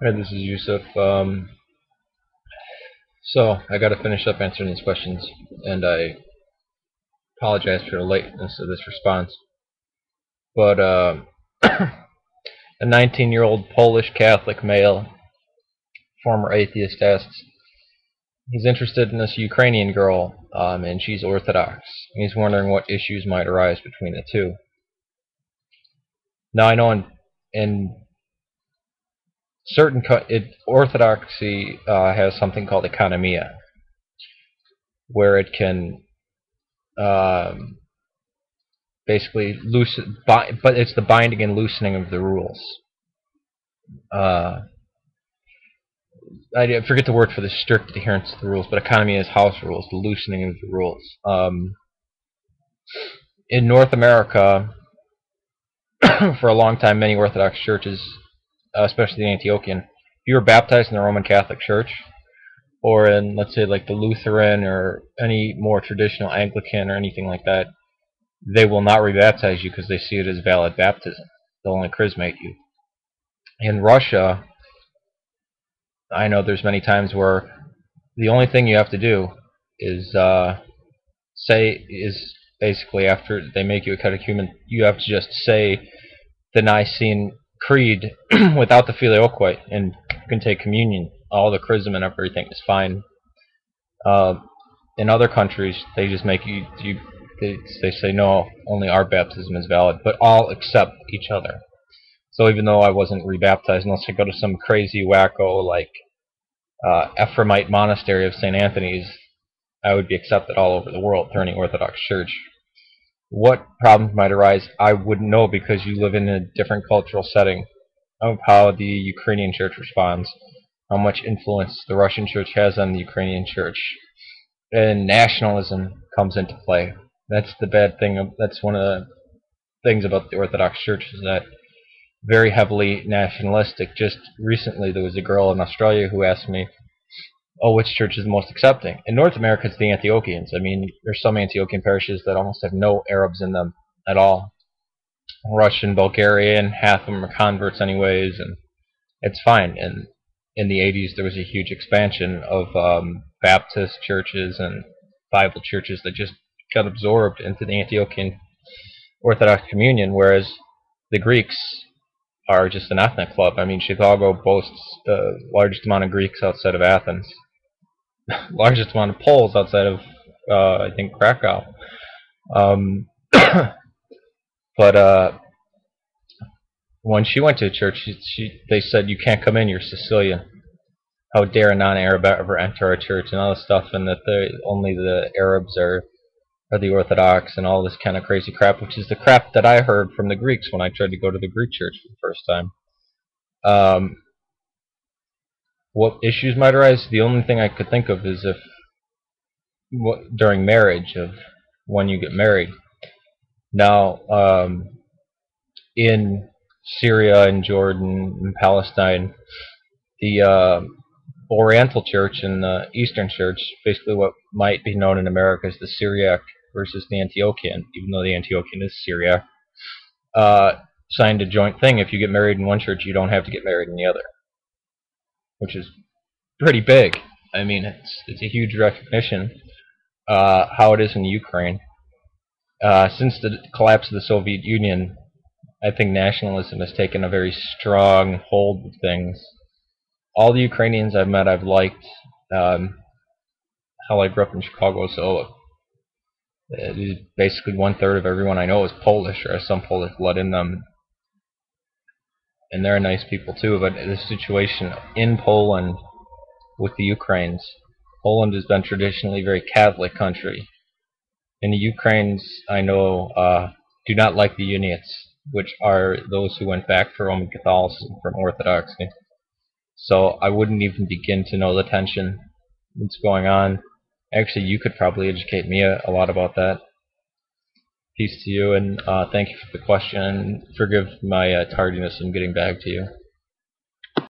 Hi, this is Yusuf. So I got to finish up answering these questions, and I apologize for the lateness of this response. But a 19-year-old Polish Catholic male, former atheist, asks. He's interested in this Ukrainian girl, and she's Orthodox. He's wondering what issues might arise between the two. Now I know in certain Orthodoxy has something called economia, where it can um, basically but it's the binding and loosening of the rules. Uh, I forget the word for the strict adherence to the rules, but economy is house rules, the loosening of the rules. In North America, for a long time, many Orthodox churches, especially the Antiochian, if you were baptized in the Roman Catholic Church, or in, let's say, like the Lutheran or any more traditional Anglican or anything like that, they will not rebaptize you because they see it as valid baptism. They'll only chrismate you. In Russia, I know there's many times where the only thing you have to do is is basically after they make you a catechumen, you have to just say the Nicene Creed without the filioque, and you can take communion. All the chrism and everything is fine. Uh, in other countries, they just make they say no, only our baptism is valid, but all accept each other. So even though I wasn't rebaptized, unless I go to some crazy wacko like Ephraimite monastery of St. Anthony's, I would be accepted all over the world through any Orthodox church. What problems might arise, I wouldn't know because you live in a different cultural setting of how the Ukrainian church responds, how much influence the Russian church has on the Ukrainian church, and nationalism comes into play. That's the bad thing. That's one of the things about the Orthodox Church is that very heavily nationalistic. Just recently, there was a girl in Australia who asked me, "Oh, which church is the most accepting?" In North America, it's the Antiochians. I mean, there's some Antiochian parishes that almost have no Arabs in them at all. Russian, Bulgarian, half of them are converts anyways, and it's fine. And in the 80s, there was a huge expansion of Baptist churches and Bible churches that just got absorbed into the Antiochian Orthodox communion, whereas the Greeks are just an ethnic club. I mean, Chicago boasts the largest amount of Greeks outside of Athens, largest amount of Poles outside of, I think, Krakow. Um, but when she went to church, they said, "You can't come in. You're Sicilian. How dare a non-Arab ever enter our church?" and all this stuff, and that only the Arabs are the Orthodox and all this kind of crazy crap, which is the crap that I heard from the Greeks when I tried to go to the Greek church for the first time. Um, what issues might arise? The only thing I could think of is if during marriage, of when you get married. Now, in Syria and Jordan and Palestine, the Oriental Church and the Eastern Church, basically what might be known in America as the Syriac versus the Antiochian, even though the Antiochian is Syriac, signed a joint thing. If you get married in one church, you don't have to get married in the other, which is pretty big. I mean, it's a huge recognition. How it is in Ukraine. Since the collapse of the Soviet Union, I think nationalism has taken a very strong hold of things. All the Ukrainians I've met, I've liked. Um, Hell, I grew up in Chicago, so basically 1/3 of everyone I know is Polish or has some Polish blood in them, and they're nice people too. But the situation in Poland with the Ukraines, Poland has been traditionally a very Catholic country, and the Ukraines I know do not like the Uniates, which are those who went back to Roman Catholicism from Orthodoxy. So I wouldn't even begin to know the tension that's going on. Actually, you could probably educate me a lot about that. Peace to you, and thank you for the question. And forgive my tardiness in getting back to you.